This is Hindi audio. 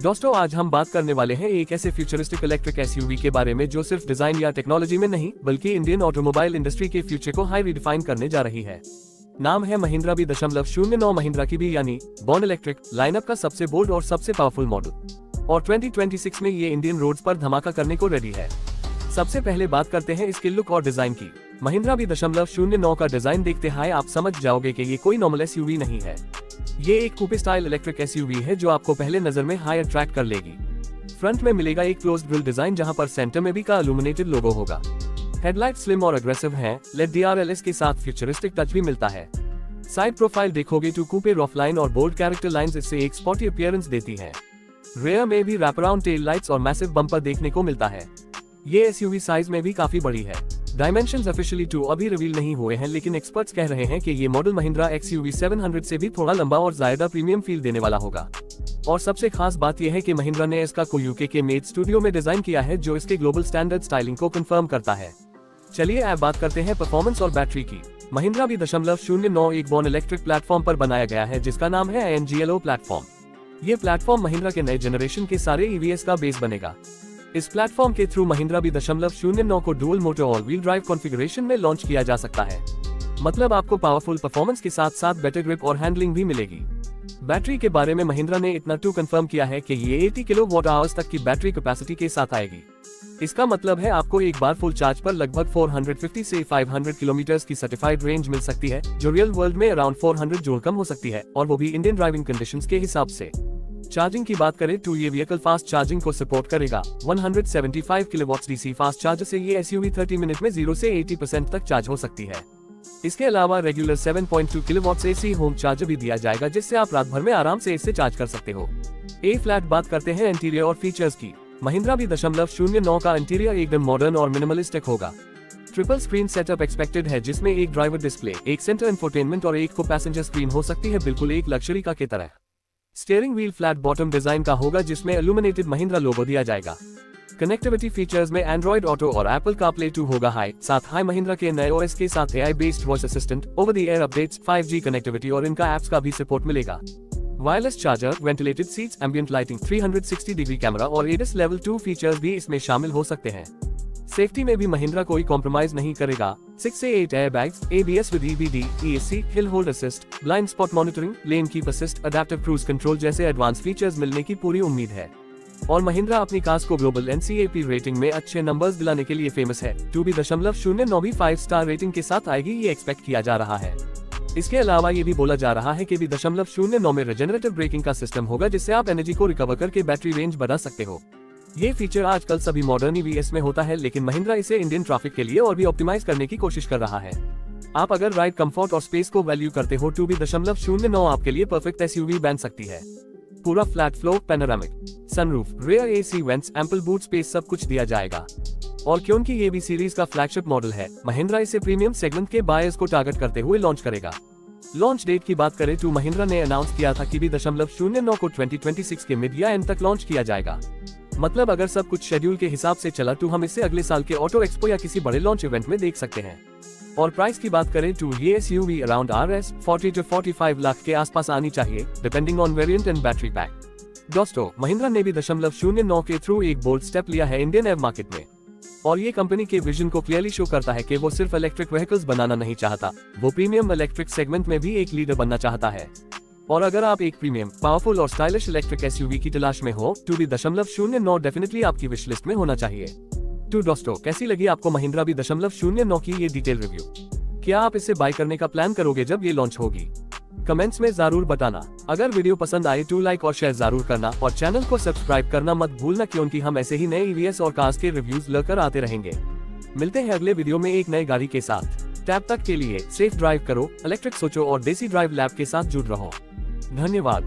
दोस्तों आज हम बात करने वाले हैं एक ऐसे फ्यूचरिस्टिक इलेक्ट्रिक एसयूवी के बारे में जो सिर्फ डिजाइन या टेक्नोलॉजी में नहीं बल्कि इंडियन ऑटोमोबाइल इंडस्ट्री के फ्यूचर को हाई रिडिफाइन करने जा रही है। नाम है महिंद्रा B.09 महिंद्रा की बी यानी बॉर्न इलेक्ट्रिक लाइनअप का सबसे बोल्ड और सबसे पावरफुल मॉडल, और 2026 में ये इंडियन रोड्स पर धमाका करने को रेडी है। सबसे पहले बात करते हैं इसके लुक और डिजाइन की। महिंद्रा B.09 का डिजाइन देखते ही आप समझ जाओगे कि ये कोई नॉर्मल एसयूवी नहीं है। ये एक कूपे स्टाइल इलेक्ट्रिक एसयूवी है जो आपको पहले नजर में हाई अट्रैक्ट कर लेगी। फ्रंट में मिलेगा एक क्लोज ग्रिल डिजाइन जहां पर सेंटर में भी का इल्यूमिनेटेड लोगो होगा। हेडलाइट स्लिम और अग्रेसिव हैं, लेड DRLS के साथ फ्यूचरिस्टिक टच भी मिलता है। साइड प्रोफाइल देखोगे तो कूपे रफ लाइन और बोल्ड कैरेक्टर लाइंस इससे एक स्पॉटी अपीयरेंस देती है। रेयर में भी रैप अराउंड टेल लाइट्स और मैसिव बम्पर देखने को मिलता है। ये एसयूवी साइज में भी काफी बड़ी है। डायमेंशंस ऑफिशियली अभी रिवील नहीं हुए हैं, लेकिन एक्सपर्ट्स कह रहे हैं कि ये मॉडल महिंद्रा XUV 700 से भी थोड़ा लंबा और ज्यादा प्रीमियम फील देने वाला होगा। और सबसे खास बात यह है कि महिंद्रा ने इसका को यूके के मेड स्टूडियो में डिजाइन किया है जो इसके ग्लोबल स्टैंडर्ड स्टाइलिंग को कंफर्म करता है। चलिए अब बात करते हैं परफॉर्मेंस और बैटरी की। महिंद्रा B.09 एक बॉर्न इलेक्ट्रिक प्लेटफॉर्म पर बनाया गया है जिसका नाम है ANGLO प्लेटफॉर्म। ये प्लेटफॉर्म महिंद्रा के नए जनरेशन के सारे EVs का बेस बनेगा। इस प्लेटफॉर्म के थ्रू महिंद्रा B.09 को dual motor all wheel drive configuration में लॉन्च किया जा सकता है। मतलब आपको पावरफुल परफॉर्मेंस के साथ साथ बेटर ग्रिप और हैंडलिंग भी मिलेगी। बैटरी के बारे में महिंद्रा ने इतना कंफर्म किया है कि ये 80 किलोवाट तक की बैटरी कैपेसिटी के साथ आएगी। इसका मतलब है आपको एक बार फुल चार्ज पर लगभग 450 से 500 किलोमीटर की सर्टिफाइड रेंज मिल सकती है, जो रियल वर्ल्ड में अराउंड 400 जोड़ कम हो सकती है, और वो भी इंडियन ड्राइविंग कंडीशंस के हिसाब से। चार्जिंग की बात करें तो ये व्हीकल फास्ट चार्जिंग को सपोर्ट करेगा। 175 किलोवाट DC फास्ट चार्जर से ये एसयूवी 30 मिनट में 0 से 80% तक चार्ज हो सकती है। इसके अलावा regular 7.2 kilowatt AC home charger भी दिया जाएगा जिससे आप रात भर में आराम से इससे चार्ज कर सकते हो। फ्लैट बात करते हैं इंटीरियर और फीचर्स की। महिंद्रा B.09 का इंटीरियर एकदम मॉडर्न और मिनिमलिस्टिक होगा। ट्रिपल स्क्रीन सेटअप एक्सपेक्टेड है जिसमें एक ड्राइवर डिस्प्ले, एक सेंटर इंफोटेनमेंट और एक को पैसेंजर स्क्रीन हो सकती है, बिल्कुल एक लग्जरी कार की तरह। Steering wheel flat bottom design का होगा जिसमें इल्यूमिनेटेड महिंद्रा लोगो दिया जाएगा। कनेक्टिविटी फीचर्स में एंड्रॉइड ऑटो और एप्पल CarPlay 2 होगा साथ ही महिंद्रा के नए OS के साथ AI based voice assistant, over the air updates, 5G connectivity और इनका एप्स का भी सपोर्ट मिलेगा। Wireless charger, ventilated seats, ambient lighting, 360 degree camera और ADAS लेवल 2 फीचर्स भी इसमें शामिल हो सकते हैं। सेफ्टी में भी महिंद्रा कोई कॉम्प्रोमाइज नहीं करेगा। 6 से 8 airbags, ABS with EBD, ESC, hill hold assist, blind spot monitoring, lane keep assist, adaptive cruise control जैसे एडवांस फीचर्स मिलने की पूरी उम्मीद है। और महिंद्रा अपनी कार्स को ग्लोबल NCAP रेटिंग में अच्छे नंबर्स दिलाने के लिए फेमस है। B.09 भी 5 स्टार रेटिंग के साथ आएगी, ये एक्सपेक्ट किया जा रहा है। इसके अलावा ये भी बोला जा रहा है कि B.09 में रिजेनरेटिव ब्रेकिंग का सिस्टम होगा जिससे आप एनर्जी को रिकवर करके बैटरी रेंज बढ़ा सकते हो। ये फीचर आजकल सभी मॉडर्न EVs में होता है, लेकिन महिंद्रा इसे इंडियन ट्रैफिक के लिए और भी ऑप्टिमाइज करने की कोशिश कर रहा है। आप अगर राइड कंफर्ट और स्पेस को वैल्यू करते हो तो B.09 आपके लिए परफेक्ट एसयूवी बन सकती है। पूरा flat floor, panoramic sunroof, rear AC vents, ample boot space सब कुछ दिया जाएगा। और क्योंकि ये भी सीरीज का फ्लैगशिप मॉडल है, महिंद्रा इसे प्रीमियम सेगमेंट के बायर्स को टारगेट करते हुए लॉन्च करेगा। लॉन्च डेट की बात करें तो महिंद्रा ने अनाउंस किया था कि B.09 को 2026 के मिड या एंड तक लॉन्च किया जाएगा। मतलब अगर सब कुछ शेड्यूल के हिसाब से चला तो हम इसे अगले साल के ऑटो एक्सपो या किसी बड़े लॉन्च इवेंट में देख सकते हैं। और प्राइस की बात करें तो ये SUV around RS 40 to 45 lakh के आसपास आनी चाहिए, depending on variant and battery pack. दोस्तों, महिंद्रा ने B.09 के थ्रू एक बोल्ड स्टेप लिया है इंडियन एव मार्केट में, और ये कंपनी के विजन को क्लियरली शो करता है कि वो सिर्फ इलेक्ट्रिक व्हीकल्स बनाना नहीं चाहता, वो प्रीमियम इलेक्ट्रिक सेगमेंट में भी एक लीडर बनना चाहता है। और अगर आप एक प्रीमियम, पावरफुल और स्टाइलिश इलेक्ट्रिक एसयूवी की तलाश में हो तो B.09 डेफिनेटली आपकी विश लिस्ट में होना चाहिए। तो दोस्तों, कैसी लगी आपको महिंद्रा B.09 की ये डिटेल रिव्यू? क्या आप इसे बाय करने का प्लान करोगे जब ये लॉन्च होगी? कमेंट्स में जरूर बताना। अगर वीडियो पसंद आए तो लाइक और शेयर जरूर करना और चैनल को सब्सक्राइब करना मत भूलना, क्योंकि हम ऐसे ही नए EVs और कार्स के रिव्यूज लेकर आते रहेंगे। मिलते हैं अगले वीडियो में एक नई गाड़ी के साथ। तब तक के लिए सेफ ड्राइव करो, इलेक्ट्रिक सोचो और देसी ड्राइव लैब के साथ जुड़ रहो। धन्यवाद।